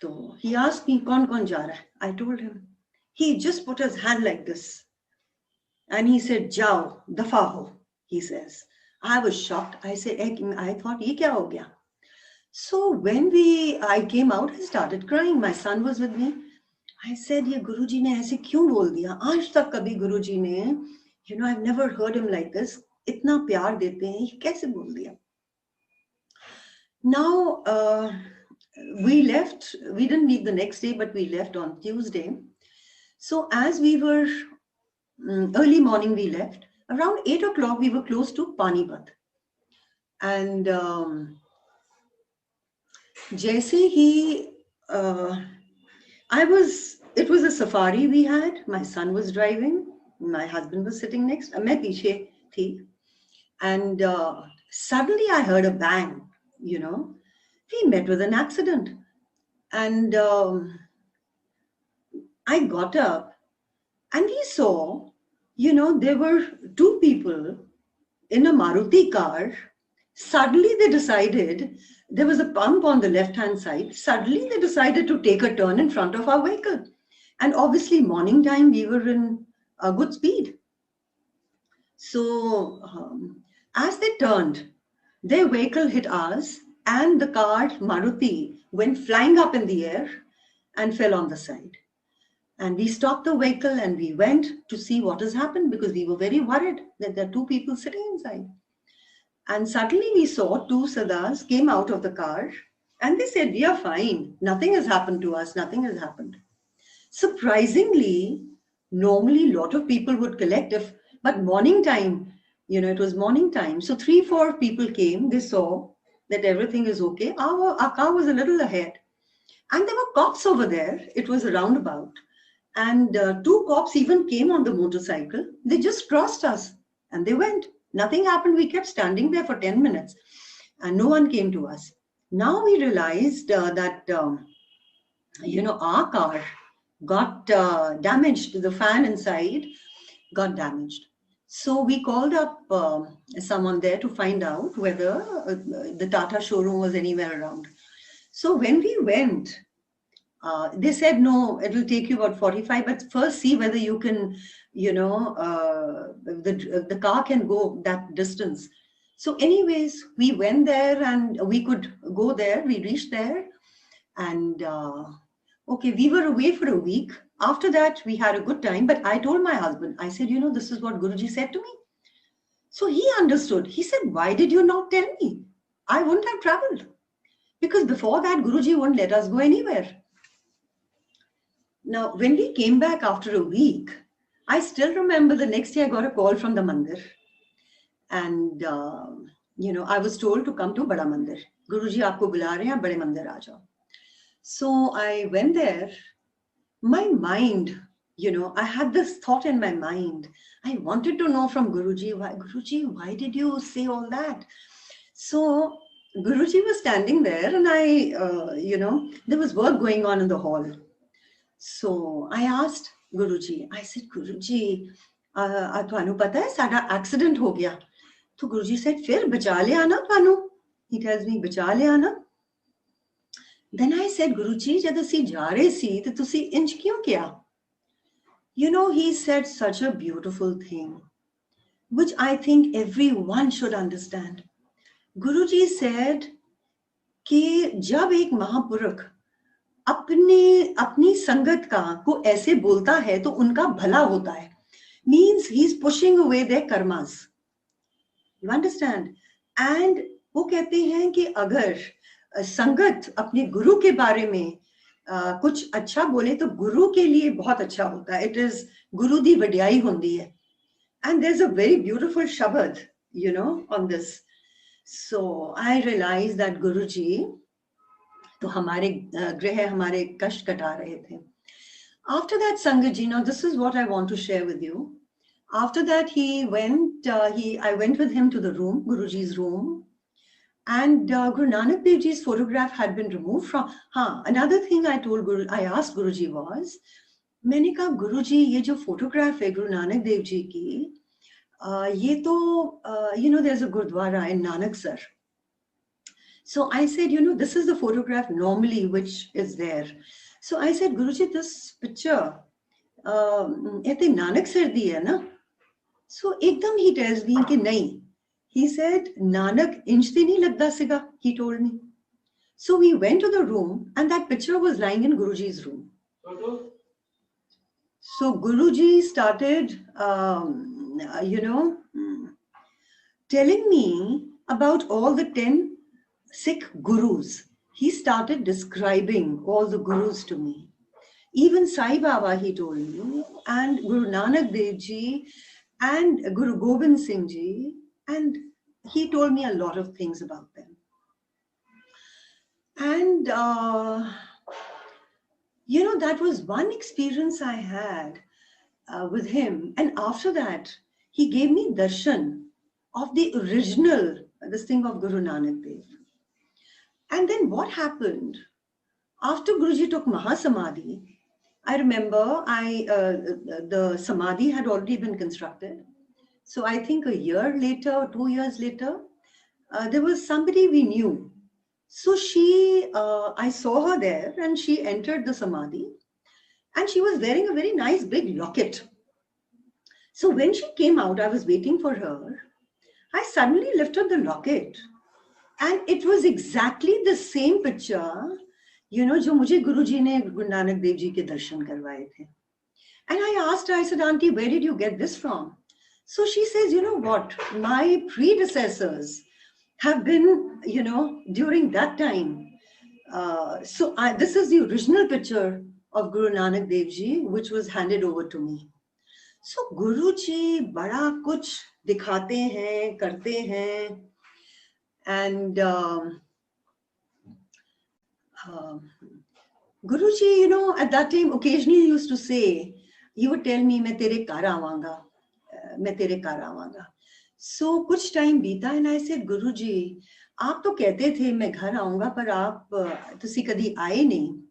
Speaker 1: तो he asked me, कौन जा रहा है? I told him. He just put his hand like this. And he said, Jao, dafa ho, he says. I was shocked. I said, I thought, ye kya ho gaya? So when I came out, I started crying. My son was with me. I said, ye Guruji ne aise kyun bol diya? Aaj tak kabhi Guruji ne, I've never heard him like this. Itna pyar dete hain, ye kaise bol diya? Now, we left. We didn't leave the next day, but we left on Tuesday. So as we were, early morning we left. Around 8 o'clock, we were close to Panipat. And jaise he, it was a safari we had. My son was driving. My husband was sitting next. Main piche thi. And suddenly I heard a bang, We met with an accident. And I got up and we saw, there were two people in a Maruti car. Suddenly they decided, there was a pump on the left-hand side. Suddenly they decided to take a turn in front of our vehicle. And obviously morning time, we were in a good speed. So as they turned, their vehicle hit ours and the car, Maruti, went flying up in the air and fell on the side. And we stopped the vehicle and we went to see what has happened because we were very worried that there are two people sitting inside. And suddenly we saw two Sardars came out of the car and they said, we are fine. Nothing has happened to us. Nothing has happened. Surprisingly, normally a lot of people would collect but morning time, it was morning time. So 3-4 people came. They saw that everything is okay. Our car was a little ahead. And there were cops over there. It was a roundabout. And 2 cops even came on the motorcycle. They just crossed us and they went. Nothing happened. We kept standing there for 10 minutes and no one came to us. Now we realized that, our car got damaged. The fan inside got damaged. So we called up someone there to find out whether the Tata showroom was anywhere around. So when we went, they said, no, it will take you about 45, but first see whether you can, the car can go that distance. So anyways, we went there and we could go there. We reached there and, okay, we were away for a week. After that, we had a good time, but I told my husband, I said, this is what Guruji said to me. So he understood. He said, why did you not tell me? I wouldn't have traveled. Because before that, Guruji wouldn't let us go anywhere. Now, when we came back after a week, I still remember the next day I got a call from the mandir. And, I was told to come to Bada Mandir. Guruji, aapko bula rahe hain, Bade Mandir aa jao. So I went there. My mind, I had this thought in my mind. I wanted to know from Guruji, why did you say all that? So Guruji was standing there and there was work going on in the hall. So I asked Guruji, I said, Guruji, twanu pata hai, sada accident ho gaya. So Guruji said, fir bacha le aana twanu. He tells me, bacha le aana. Then I said, Guruji, jad assi ja rahe si, to tusi inch kyun kiya? He said such a beautiful thing, which I think everyone should understand. Guruji said कि जब एक महापुरुष अपनी संगत का को ऐसे बोलता है तो उनका भला होता है. Means he's pushing away their karmas. You understand? And वो कहते हैं कि अगर संगत अपने गुरु के बारे में कुछ अच्छा बोले तो गुरु के लिए बहुत अच्छा होता है. It is गुरु दी वड्याई होती है. And there's a very beautiful shabad, on this. So I realized that Guruji तो हमारे ग्रह हमारे कष्ट कटा रहे थे. After that, Sangat, this is what I want to share with you. After that, I went with him to the room, Guruji's room, and Guru Nanak Dev Ji's photograph had been removed from. Another thing I asked Guruji was, मैंने कहा Guruji, ये जो photograph है Guru Nanak Dev Ji की, ये तो, there's a Gurdwara in Nanaksar. So I said, this is the photograph normally which is there. So I said, Guruji, this picture, ऐसे Nanaksar दी है ना? So ekdam he tells me कि नहीं. He said, Nanak inch te nahi lagda siga, he told me. So we went to the room and that picture was lying in Guruji's room. So Guruji started, telling me about all the 10 Sikh gurus. He started describing all the gurus to me. Even Sai Baba, he told me, and Guru Nanak Dev Ji, and Guru Gobind Singh Ji, and he told me a lot of things about them. And, that was one experience I had with him. And after that, he gave me darshan of the original, this thing of Guru Nanak Dev. And then what happened? After Guruji took Mahasamadhi, I remember the Samadhi had already been constructed. So I think a year later, 2 years later, there was somebody we knew. So I saw her there and she entered the Samadhi and she was wearing a very nice big locket. So when she came out, I was waiting for her. I suddenly lifted the locket and it was exactly the same picture, जो मुझे गुरुजी ने गुरु नानक देव जी के दर्शन करवाए थे. And I asked her, I said, Auntie, where did you get this from? So she says, you know what, my predecessors have been, during that time. This is the original picture of Guru Nanak Dev Ji, which was handed over to me. So Guruji bada kuch dikhate hain, karte hain. And Guruji, at that time, occasionally he used to say, he would tell me, मैं तेरे घर आवांगा, मैं तेरे घर आवांगा. So कुछ time बीता and I said, Guruji, आप तो कहते थे मैं घर आऊंगा पर आप तुसी कदी आए नहीं.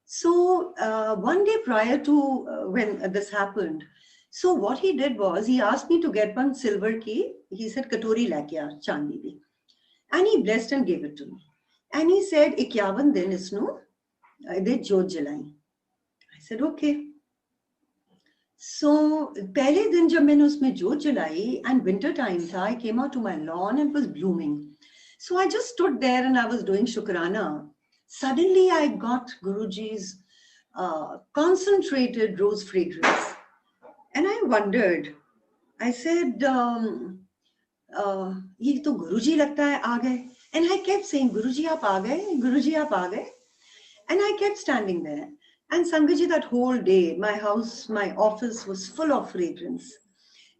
Speaker 1: So one day prior to when this happened, so what he did was he asked me to get one silver key. He said, Katori laake aa chandi di. And he blessed and gave it to me. And he said, 51 din isnu de jyot jalai. I said, okay. So pehle din jab maine usme jyot jalai and winter time tha, I came out to my lawn and it was blooming. So I just stood there and I was doing shukrana. Suddenly I got Guruji's concentrated rose fragrance. And I wondered, I said, ये तो गुरुजी लगता है आ गए. And I kept saying, Guruji aap aa gaye, Guruji aap aa gaye. And I kept standing there. And Sangat, that whole day, my house, my office was full of fragrance.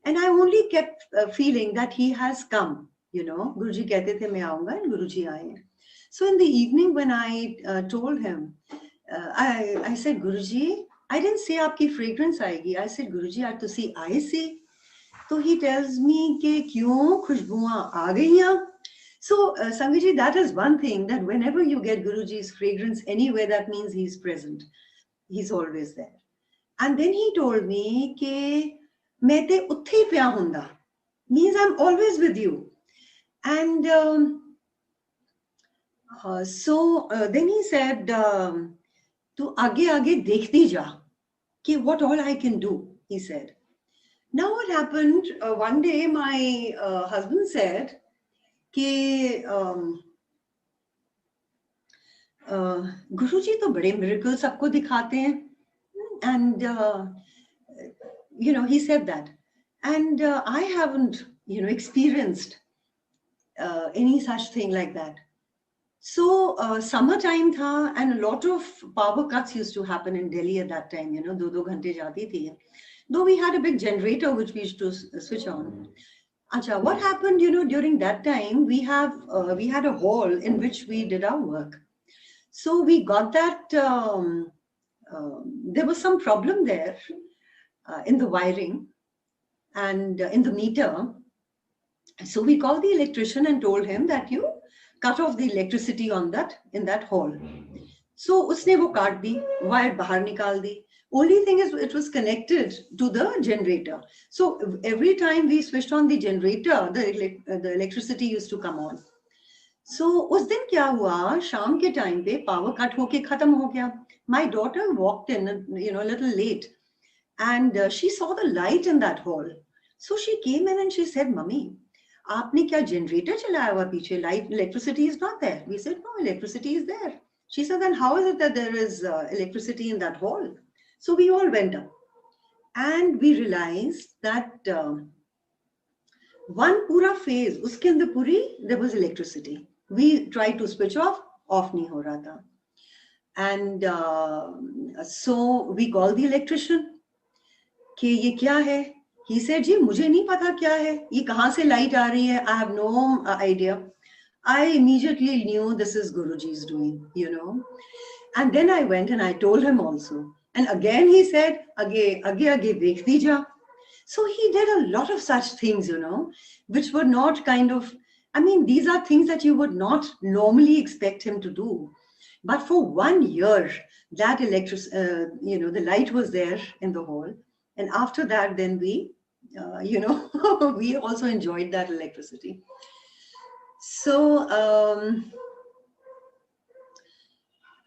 Speaker 1: And I only kept feeling that he has come. Guruji kehte the main aaunga and Guruji aaye. So in the evening when I told him, I said, Guruji, I didn't say aapki fragrance aayegi. I said, Guruji, aaj tusi aaye se. So he tells me ke kyun khushbuan aa gayiyan. So Sangat, that is one thing, that whenever you get Guruji's fragrance anywhere, that means he's present. He's always there. And then he told me ke main te utthe hi pya hunda, means I'm always with you. And then he said, tu aage aage dekhti ja ki what all I can do, he said. Now what happened, one day my husband said कि गुरुजी तो बड़े miracles सबको दिखाते हैं. And he said that, and I haven't experienced any such thing like that. So summertime tha, and a lot of power cuts used to happen in Delhi at that time. 2-2 घंटे जाती थी, though we had a big generator which we used to switch on. Acha, what happened, during that time, we had a hall in which we did our work. So we got that, there was some problem there in the wiring and in the meter. So we called the electrician and told him that you cut off the electricity in that hall. So usne wo kaat di, wire bahar nikal di. Only thing is it was connected to the generator. So every time we switched on the generator, the electricity used to come on. So उस दिन क्या हुआ, शाम के time पे power cut होके खत्म हो गया. My daughter walked in, a little late, and she saw the light in that hall. So she came in and she said, "Mummy, आपने क्या generator चलाया हुआ पीछे? Light, electricity is not there." We said, "No, electricity is there." She said, "Then how is it that there is electricity in that hall?" So we all went up, and we realized that one pura phase, uske andar puri, there was electricity. We tried to switch off nahi ho raha tha. And so we called the electrician कि ये क्या है? He said, जी मुझे नहीं पता क्या है, ये कहाँ से light आ रही है? I have no idea. I immediately knew this is Guruji's doing, And then I went and I told him also. And again he said, age dekh dija. So he did a lot of such things, which were not these are things that you would not normally expect him to do. But for 1 year, that the light was there in the hall. And after that, then we, we also enjoyed that electricity. So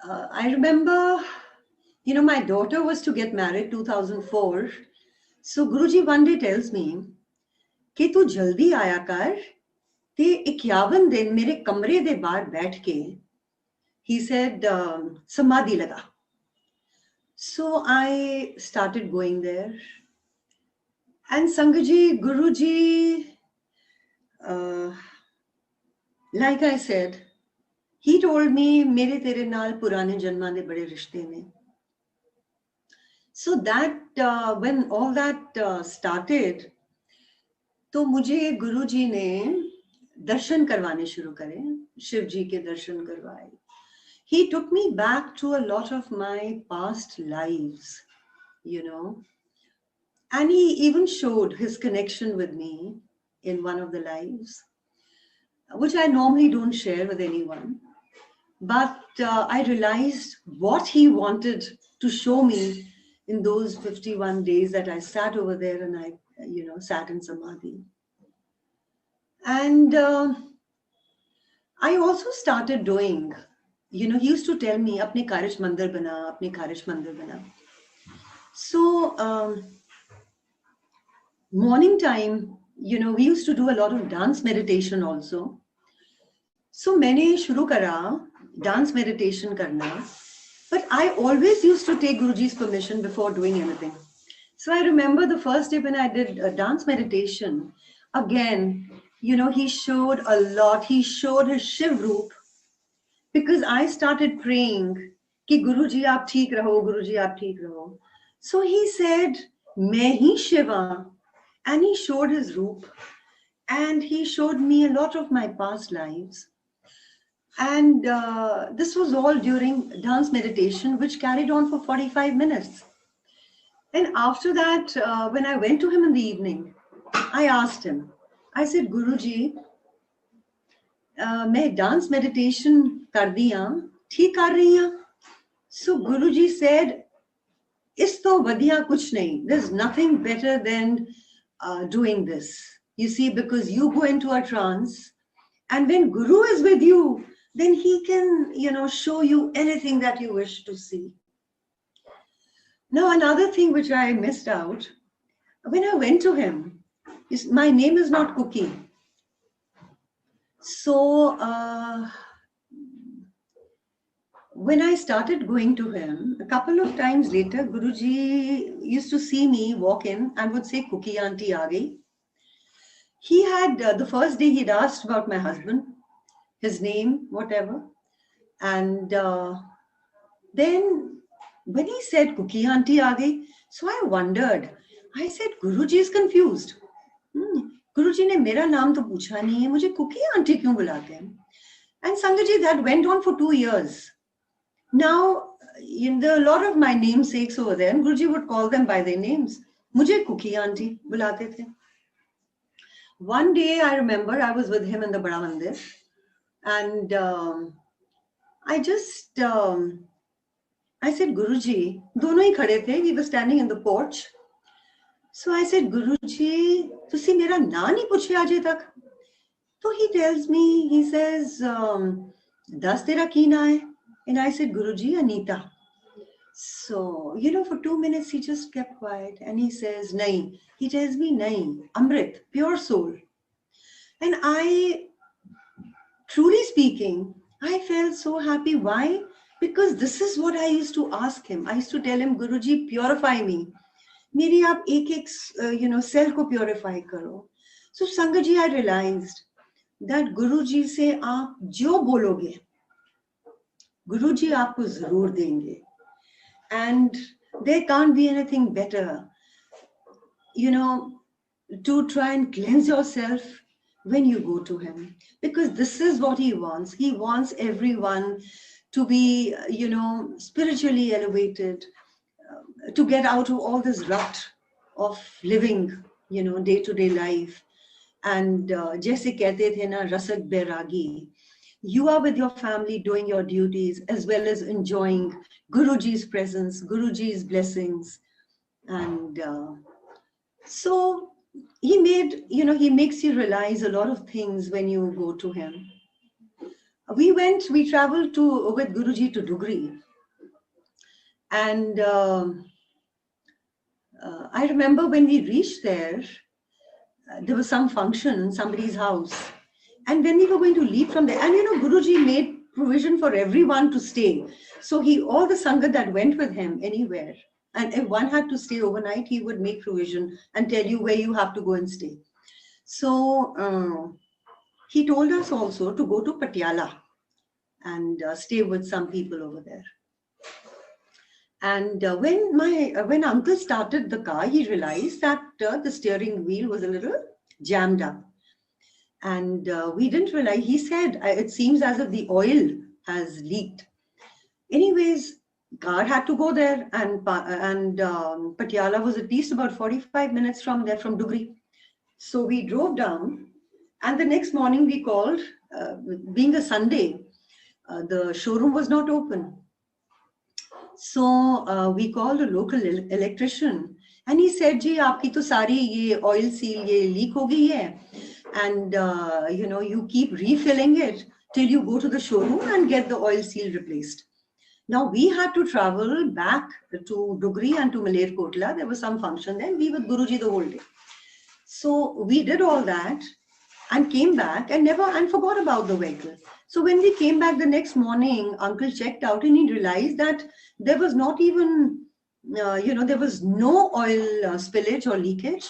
Speaker 1: I remember, my daughter was to get married 2004. So Guruji one day tells me, कि तू जल्दी आया कर, ते 51 दिन मेरे कमरे दे बाहर बैठ के, he said, samadhi laga. So I started going there. And Sangaji, Guruji, like I said, he told me, mere tere naal purane janma de bade rishte ne. So that, when all that started, तो मुझे गुरुजी ने दर्शन करवाने शुरू करे, शिव जी के दर्शन करवाए. He took me back to a lot of my past lives, and he even showed his connection with me in one of the lives, which I normally don't share with anyone. But I realized what he wanted to show me in those 51 days that I sat over there and I, sat in Samadhi. And I also started doing, he used to tell me, apne Karish Mandir bana, apne Karish Mandir bana. So, morning time, we used to do a lot of dance meditation also. So, मैंने शुरू करा dance meditation karna, but I always used to take Guruji's permission before doing anything. So I remember the first day when I did a dance meditation, again, he showed a lot. He showed his Shiv Roop, because I started praying कि Guruji आप ठीक रहो, Guruji आप ठीक रहो. So he said, मैं ही Shiva, and he showed his Roop, and he showed me a lot of my past lives. And this was all during dance meditation, which carried on for 45 minutes. And after that, when I went to him in the evening, I asked him, I said, Guruji, मैं dance meditation कर दिया, ठीक कर रही हूँ. So Guruji said, इस तो वधिया कुछ नहीं. There's nothing better than doing this. You see, because you go into a trance, and when Guru is with you, then he can, show you anything that you wish to see. Now, another thing which I missed out, when I went to him, my name is not Cookie. So, when I started going to him, a couple of times later, Guruji used to see me walk in and would say, Cookie auntie aa gayi. He had, the first day he'd asked about my husband, his name, whatever. And then when he said, Cookie auntie aa gayi, so I wondered. I said, Guruji is confused. Guruji ne mera naam to pucha nahi hai, mujhe Cookie auntie kyun bulate hain? And Sangaji, that went on for 2 years. Now, there are a lot of my namesakes over there, and Guruji would call them by their names. Mujhe Cookie auntie bulate the. One day, I remember I was with him in the Bada Mandir, and I I said, Guruji, दोनों ही खड़े थे. We were standing in the porch. So I said, Guruji, तुसी मेरा नाम नहीं पूछे आजे तक. So he tells me, he says, das tera ki na hai? And I said, Guruji, Anita. So, for 2 minutes, he just kept quiet. And he says, nahi. He tells me, nahi, Amrit, pure soul. And truly speaking, I felt so happy. Why? Because this is what I used to ask him. I used to tell him, Guruji, purify me. Meri aap ek cell ko purify karo. So, Sangat, I realized that Guruji se aap jo bologe, Guruji aapko zarur denge. And there can't be anything better, to try and cleanse yourself when you go to him. Because this is what he wants. He wants everyone to be, spiritually elevated, to get out of all this rut of living, day-to-day life. And jaise kehte the na, rasak bairagi. You are with your family doing your duties as well as enjoying Guruji's presence, Guruji's blessings. And so he makes you realize a lot of things when you go to him. We traveled with Guruji to Dugri. And I remember when we reached there, there was some function in somebody's house. And when we were going to leave from there, and Guruji made provision for everyone to stay. So all the Sangat that went with him anywhere, and if one had to stay overnight, he would make provision and tell you where you have to go and stay. So he told us also to go to Patiala and stay with some people over there. And when uncle started the car, he realized that the steering wheel was a little jammed up. And we didn't realize, he said, it seems as if the oil has leaked. Anyways, car had to go there, and Patiala was at least about 45 minutes from there, from Dugri. So we drove down, and the next morning we called, being a Sunday, the showroom was not open. So we called a local electrician, and he said, "Ji, aapki to sari ye oil seal ye leak ho gayi hai, and you keep refilling it till you go to the showroom and get the oil seal replaced." Now we had to travel back to Dugri and to Malerkotla. There was some function there. We were with Guruji the whole day. So we did all that and came back and forgot about the vehicle. So when we came back the next morning, uncle checked out and he realized that there was not even, there was no oil spillage or leakage.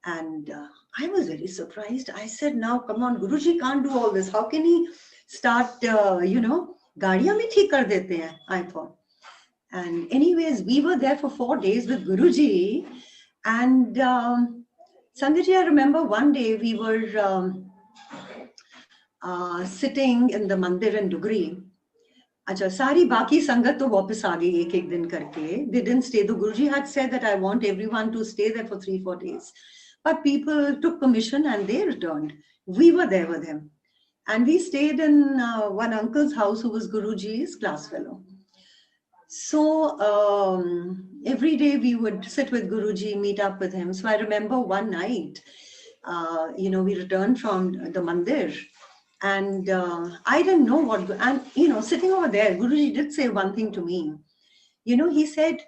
Speaker 1: And I was very surprised. I said, now, come on, Guruji can't do all this. How can he start, gaadiyan bhi theek kar dete hain, I thought. And anyways, we were there for 4 days with Guruji. And Sangat, I remember one day we were sitting in the mandir in Dugri. Acha, sari baki sangat to वापस आ गई एक दिन करके. They didn't stay. The Guruji had said that I want everyone to stay there for 3-4 days. But people took permission and they returned. We were there with him. And we stayed in one uncle's house who was Guruji's class fellow. So every day we would sit with Guruji, meet up with him. So I remember one night, we returned from the mandir. And I didn't know what, and sitting over there, Guruji did say one thing to me. He said,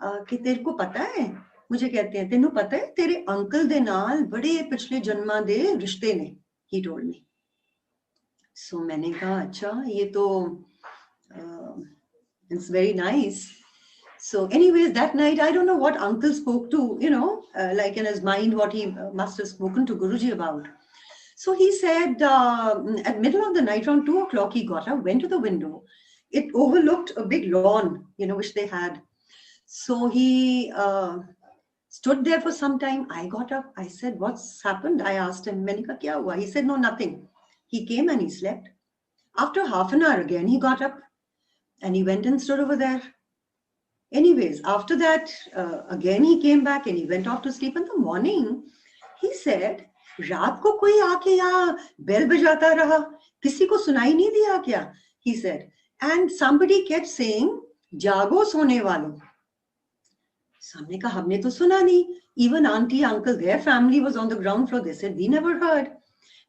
Speaker 1: कि तेरे को पता है, मुझे कहते हैं, तेनू पता है, तेरे अंकल दे नाल बड़े पिछले जन्मा दे रिश्ते ने, he told me. So मैंने कहा, अच्छा, ये तो, it's very nice. So anyways, that night, I don't know what uncle spoke to, like in his mind, what he must have spoken to Guruji about. So he said, at middle of the night, around 2 o'clock, he got up, went to the window. It overlooked a big lawn, which they had. So he stood there for some time. I got up. I said, what's happened? I asked him, "Maine kaha, kya hua?" He said, no, nothing. He came and he slept. After half an hour again, he got up and he went and stood over there. Anyways, after that, again, he came back and he went off to sleep. In the morning, he said, रात को कोई आके यहाँ bell बजाता रहा, किसी को सुनाई नहीं दिया क्या? He said, and somebody kept saying, जागो सोने वालों. So हमने कहा हमने तो सुना नहीं. Even auntie, uncle, their family was on the ground floor. They said we never heard.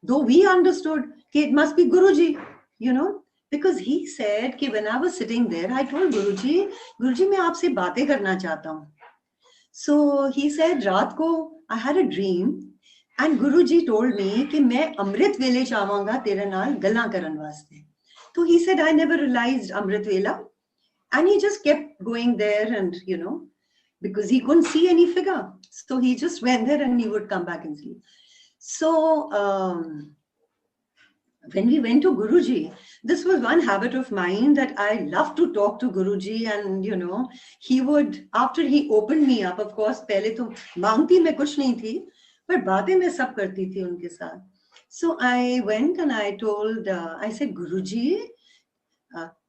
Speaker 1: Though we understood that it must be Guruji, because he said that when I was sitting there, I told Guruji, Guruji, मैं आपसे बातें करना चाहता हूँ. So he said, रात को I had a dream and Guruji told me कि मैं अमृत वेले चाहूँगा तेरे नाल गल्लां करन वास्ते. So he said, I never realized Amrit Vela. And he just kept going there and, because he couldn't see any figure. So he just went there and he would come back and sleep. So when we went to Guruji, this was one habit of mine that I love to talk to Guruji, and he would, after he opened me up, of course, पहले तो मांगती मैं कुछ नहीं थी, पर बातें मैं सब करती थी उनके साथ. So I went and I told, I said, Guruji,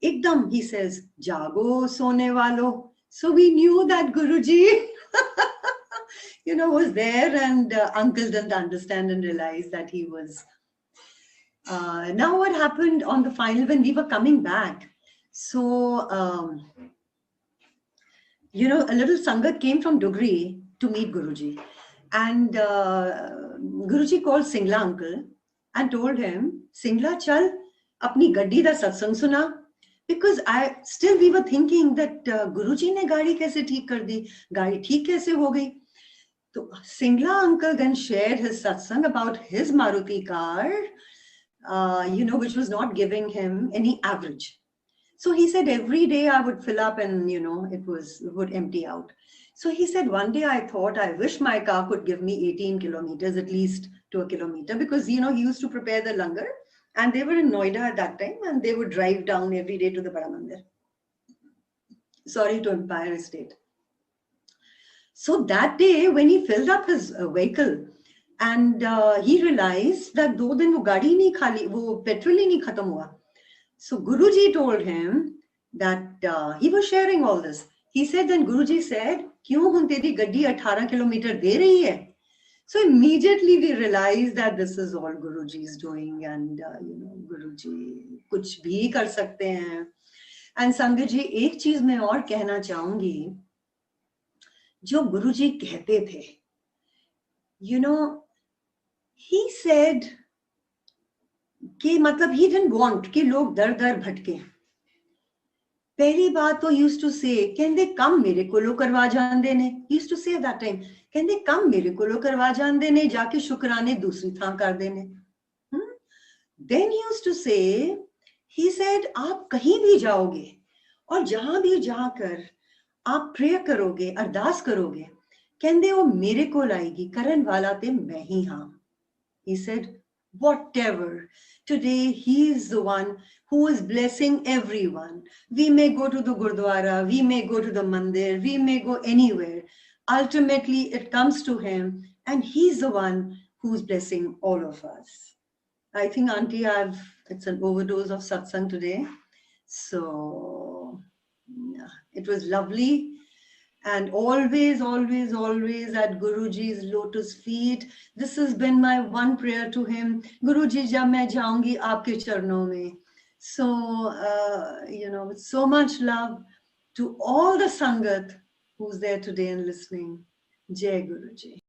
Speaker 1: ekdam, he says, jago sone walo. So we knew that Guruji, was there, and uncle didn't understand and realize that he was. Now what happened on the final when we were coming back? So, a little Sangat came from Dugri to meet Guruji. And Guruji called Singla uncle and told him, Singla, chal, apni gaddi da satsang suna. Because we were thinking that Guruji ne gaadi kaise theek kar di, gaadi theek kaise ho gayi. So Singla uncle then shared his satsang about his Maruti car, which was not giving him any average. So he said every day I would fill up and, it would empty out. So he said one day I thought I wish my car could give me 18 kilometers at least to a kilometer, because, he used to prepare the langar. And they were in Noida at that time, and they would drive down every day to the Bada Mandir. Sorry, to Empire Estate. So that day, when he filled up his vehicle, and he realized that 2 दिन वो गाड़ी नहीं खाली, वो petrol ही नहीं खत्म हुआ. So Guruji told him that he was sharing all this. He said, then Guruji said, क्यों हम तेरी गड्डी 18 किलोमीटर दे रही है? So immediately we realized that this is all Guruji's doing, and Guruji कुछ भी कर सकते हैं. And Sangat ji, एक चीज मैं और कहना चाहूंगी, जो गुरुजी कहते थे, he said कि मतलब he didn't want कि लोग दर दर भटके. पहली बात तो used to say, कहंदे कम मेरे कोलो करवा जान देने. He used to say at that time, कहंदे कम मेरे कोलो करवा जान देने, जाके शुक्राने दूसरी थां कर देने. Then he used to say, he said, आप कहीं भी जाओगे और जहां भी जाकर आप प्रेयर करोगे, अरदास करोगे, कहंदे वो मेरे को लाएगी, करन वाला ते मैं ही हां. He said, whatever. Today, he is the one who is blessing everyone. We may go to the Gurdwara, we may go to the Mandir, we may go anywhere. Ultimately, it comes to him, and he's the one who's blessing all of us. I think, Auntie, it's an overdose of satsang today. So, it was lovely. And always, always, always at Guruji's lotus feet. This has been my one prayer to him. Guruji, jab main jaungi aapke charnon mein. So, with so much love to all the Sangat who's there today and listening. Jai Guruji.